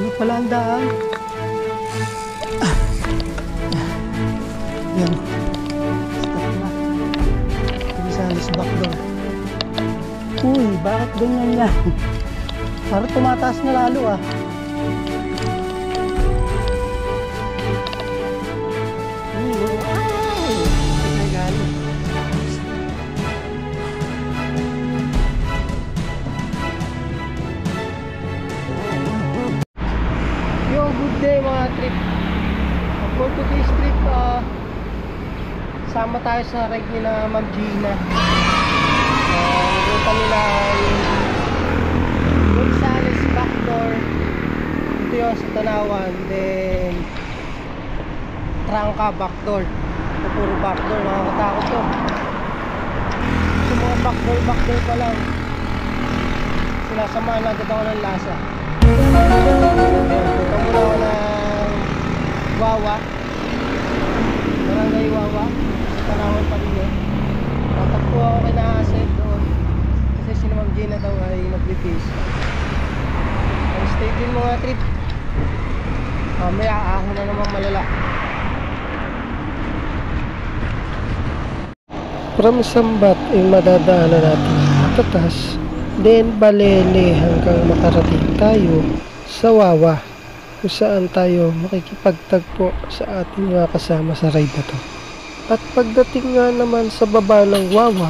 Ano pala ang daan? Yan. Stop na. Gonzales backdoor. Uy, bakit ganyan yan? Parang tumataas na lalo ah. Yo, good day mga trip. For today's trip, sama tayo sa ride nila Ma'am Gina. Ruta nila ay Gonzales backdoor. Ito yung sa Tanawan. Then Trangka backdoor. Ito puro backdoor, nakakatakot to. Ito mga backdoor pa lang. Sinasamahan agad ako ng lasa. Punta muna ako ng Wawa, Barangay Wawa, sa Tanawan pa rin yun. Tatakbo ako kay Naaset doon kasi si Ma'am Gina daw ay nag-fish. Stay din mga trip. Mamaya ahon na naman malala. From Sambat ay madadaanan natin Tatas, then Balele hanggang makarating tayo sa Wawa, kung saan tayo makikipagtagpo sa ating mga kasama sa ride na to. At pagdating nga naman sa baba ng Wawa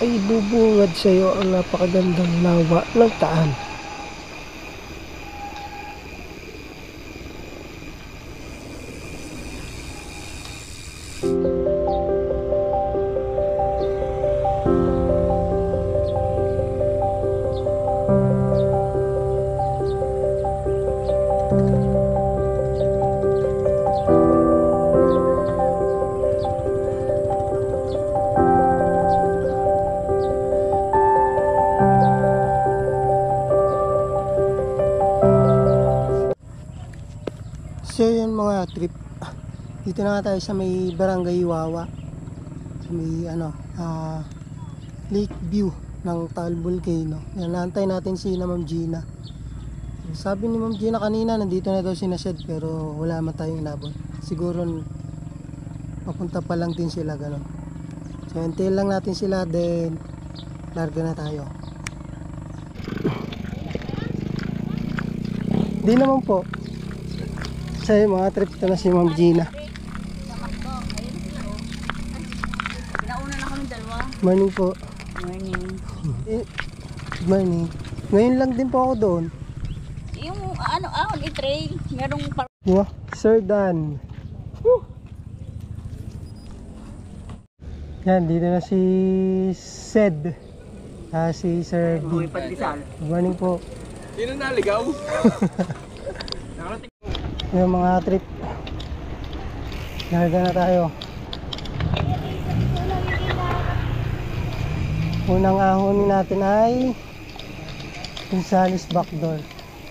ay bubungad sa iyo ang napakagandang lawa ng Taan. So yun mga trip, dito na nga tayo sa may Barangay Wawa, sa may lake view ng Taal Volcano. Yan, naantay natin si Ma'am Gina. Sabi ni Ma'am Gina kanina nandito na daw si Nashed, pero wala man tayong nabot. Siguro papunta pa lang din sila, ganun. So hintayin lang natin sila, then larga na tayo. Di naman po. Sa mga trip, ito na si Ma'am Gina. Pinauna na kami dalawa. Morning po. Morning. Good morning. Ngayon lang din po ako doon. Yung ahon i-trail, merong Diba? Sir Dan. Woo! Yan, dito na si Sed. Si Sir D. Good morning po. Sino naligaw? Yung mga trip, narga na tayo. Unang ahonin natin ay Gonzales backdoor.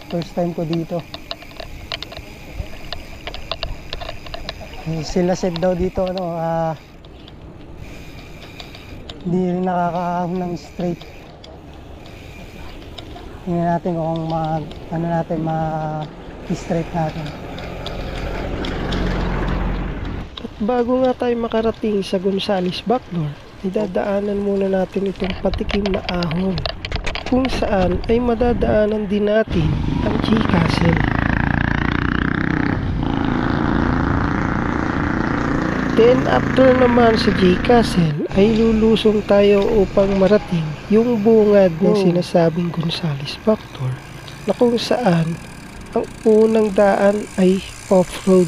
First time ko dito. Sila said daw dito hindi rin nakakaahon ng straight. Tingnan natin kung straight natin. At bago nga tayo makarating sa Gonzales backdoor, idadaanan muna natin itong patikim na ahon, kung saan ay madadaanan din natin ang G Castle. Then after naman sa G Castle ay lulusong tayo upang marating yung bungad ng sinasabing Gonzales backdoor, na kung saan ang unang daan ay off-road.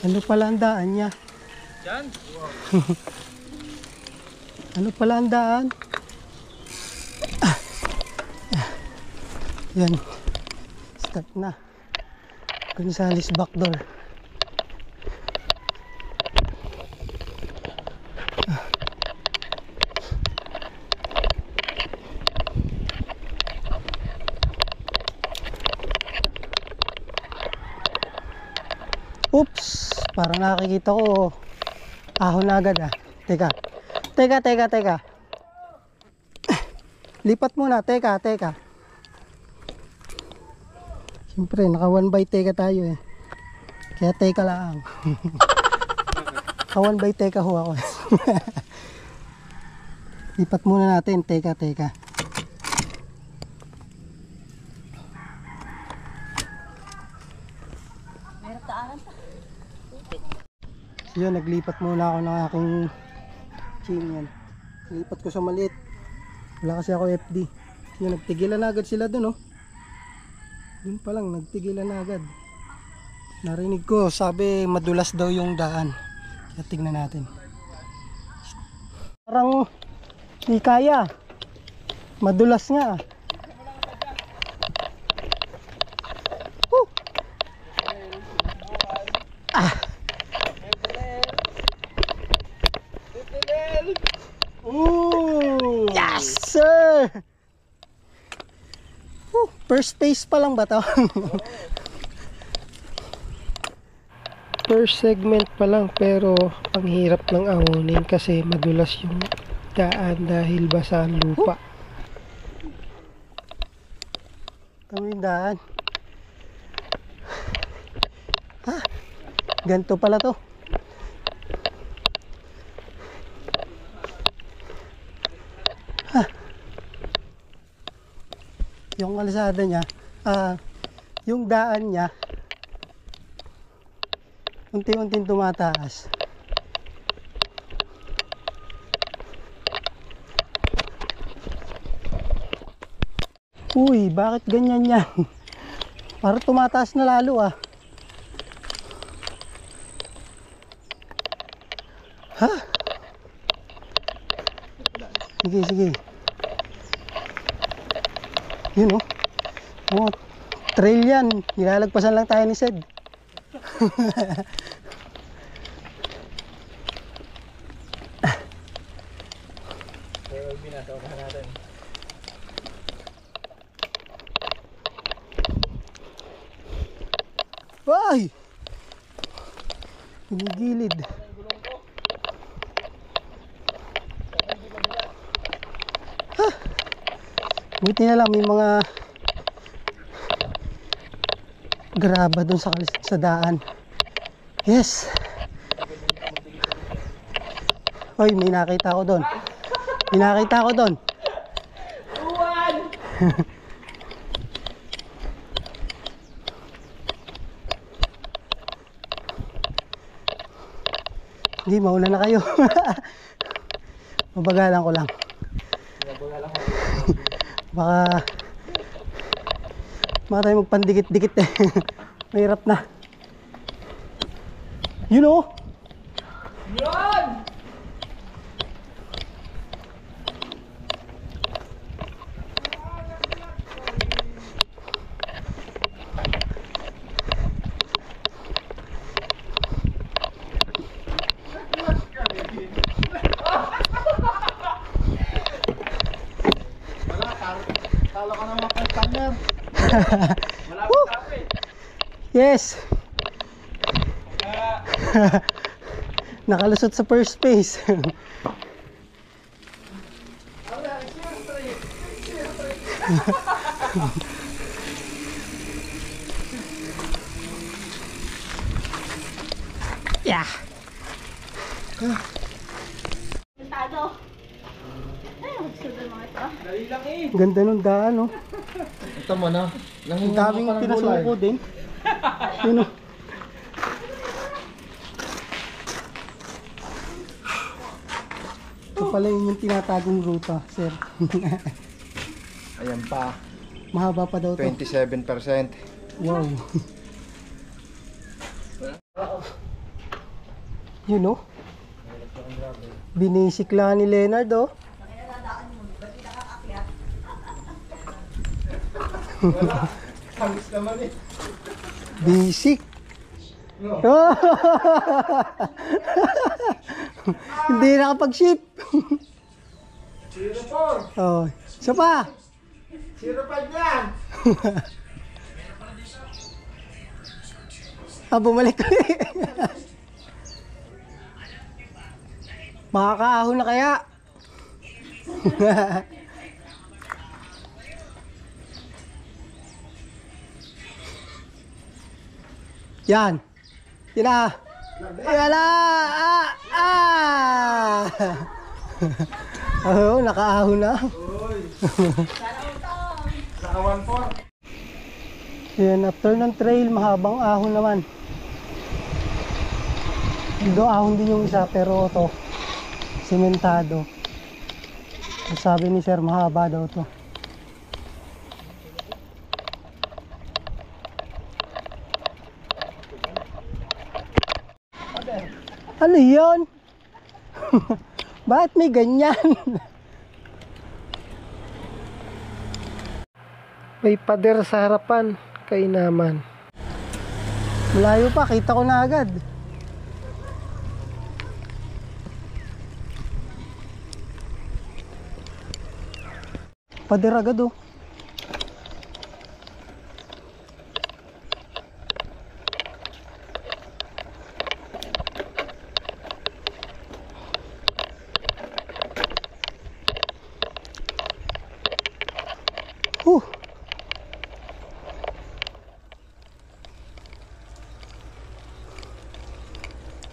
Ano pala ang daan niya? Diyan? Ano pala ang daan? Yan. Start na. Gonzales backdoor. Oops, parang nakikita ko ahon na agad ah. Teka. Lipat muna, teka. Siyempre, naka 1 by teka tayo eh. Kaya teka lang. Naka 1 by teka ho ako. Lipat muna natin, teka. Meron taanan pa. So yun, naglipat muna ako ng aking chain yan. Lipat ko sa maliit. Wala kasi ako FD. Yun, nagtigilan na agad sila dun, oh. Dun pa lang, nagtigilan na agad. Narinig ko, sabi madulas daw yung daan. Kaya tingnan natin. Parang di kaya. Madulas nga. Woo! Ah! Ooh! Yes, sir! First phase pa lang ba to? First segment pa lang, pero ang hirap ng ahonin kasi madulas yung daan dahil basa ang lupa. Ito yung daan. Ganito pala to. Yung kalsada niya, yung daan niya unti-unting tumataas. Uy, bakit ganyan yan? Para tumataas na lalo ah. Ha? Sige. Yun oh. Oh, trail yan. Nilalagpasan lang tayo ni Sed. Binasok natin. Ay! Hinigilid. Buti na lang may mga graba dun sa daan. Yes. Hoy, may nakita ko doon. Hindi, mauna na kayo. Mabagalan ko lang. Baka tayo magpandikit-dikit eh. Mahirap na. You know? Yun! Talo ka naman kay partner. Malapit tapo eh. Yes. Nakalusot sa first phase. Yeah. Tado. Ay, magsugal mga ito. Dali lang eh. Ganda nung daan, no? Ito mo na. Ang daming pinasuko din. Yun, no? Ito pala yung tinatagong ruta, sir. Ayan pa. Mahaba pa daw to. 27%. Wow. Yun, no? Binisik lang ni Leonard, oh. Hangis naman eh. Basic. No. Hindi nakapag-ship. 04. Oh, isa pa. 05 yan. Bumalik ko eh. Makakaahon na kaya? Yan. Yan na. Yan na. Oh, nakaahon na. Saka 1-4. Yan, after ng trail, mahabang ahon naman. Do ahon din yung isa, pero ito, sementado. Sabi ni sir, mahaba daw to. Ano yun? Bakit may ganyan? May pader sa harapan, kainaman. Malayo pa, kita ko na agad. Pader agad oh.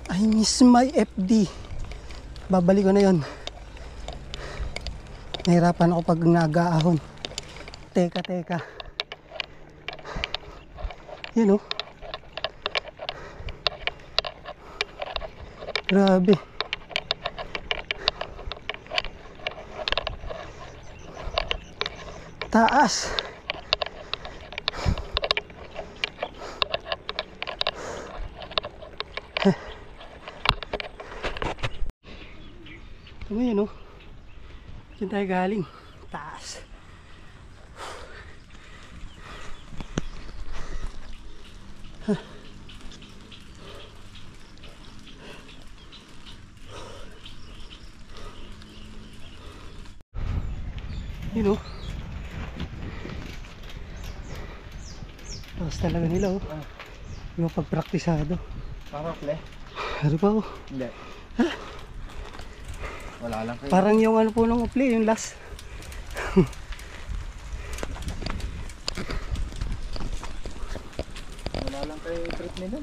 I miss my FD. Babalik ko na yon. Nahirapan ako pag nag-aahon. Teka. Yun oh. Grabe. Taas. Ito mo yun oh. Diyan tayo galing. Taas. Yun oh. Taas talaga nila oh. Yung pagpraktisado. Parang play. Ano pa oh. Hindi. Wala lang kayo. Parang yung ano po ng uple, yung last. Wala lang kayo trip nila.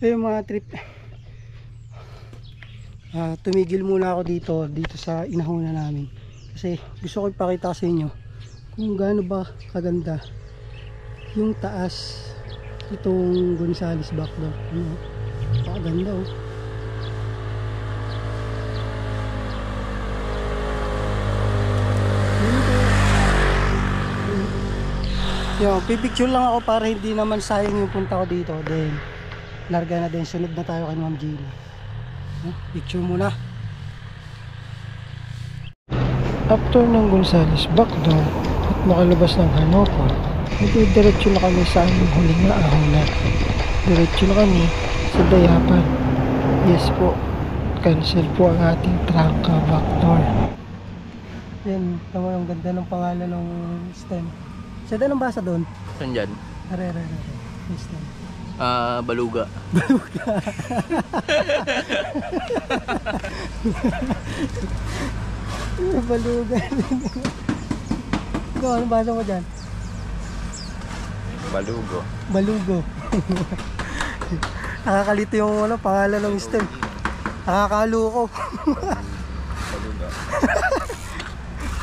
Yung mga trip. Tumigil muna ako dito sa inahunan namin. Kasi gusto ko ipakita sa inyo kung gaano ba kaganda yung taas itong Gonzales Backdoor. Ano? Pakaganda oh. Yo, pipicture lang ako para hindi naman sayang yung punta ko dito. Then, larga na din. Sunod na tayo kay Ma'am Gina. Picture muna. After ng Gonzales Backdoor at makalabas ng Hanopon, diretso na kami sa aming huling na ahonan. Diretso na kami sa Dayapan. Yes po, cancel po ang ating Trangka Backdoor. Yan, tama yung ganda ng pangalan ng stem. Sa anong basa doon? Saan dyan? Are. Stem. Baluga. Baluga. Ikaw, anong basa mo dyan? Balugo. Balugo. Nakakalito yung pangalan ng stem. Nakakaluko. Baluga.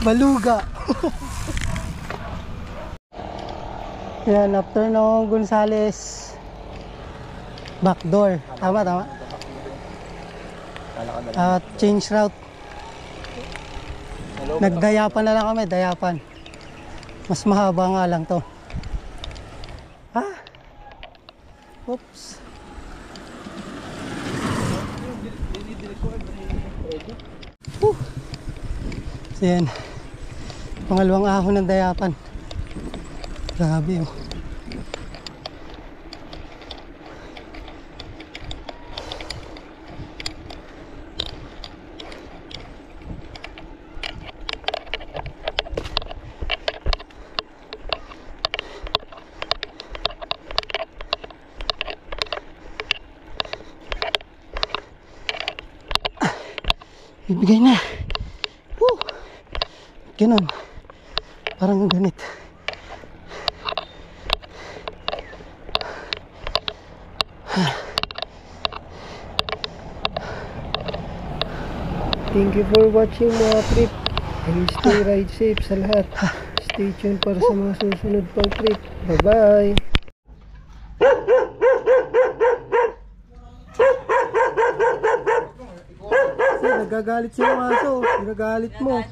Baluga. Yan, after ng Gonzales Backdoor. Tama. At change route. Nagdayapan na lang kami, Dayapan. Mas mahaba nga lang to. Oops. So yan, pangalawang ahon ng Dayapan. Grabe oh. Ibigay na. Woo! Ganon. Parang ganit. Thank you for watching mga trip. And stay ride safe sa lahat. Stay tuned para sa mga susunod pang trip. Bye-bye! Nagagalit si yung aso. Nagagalit mo.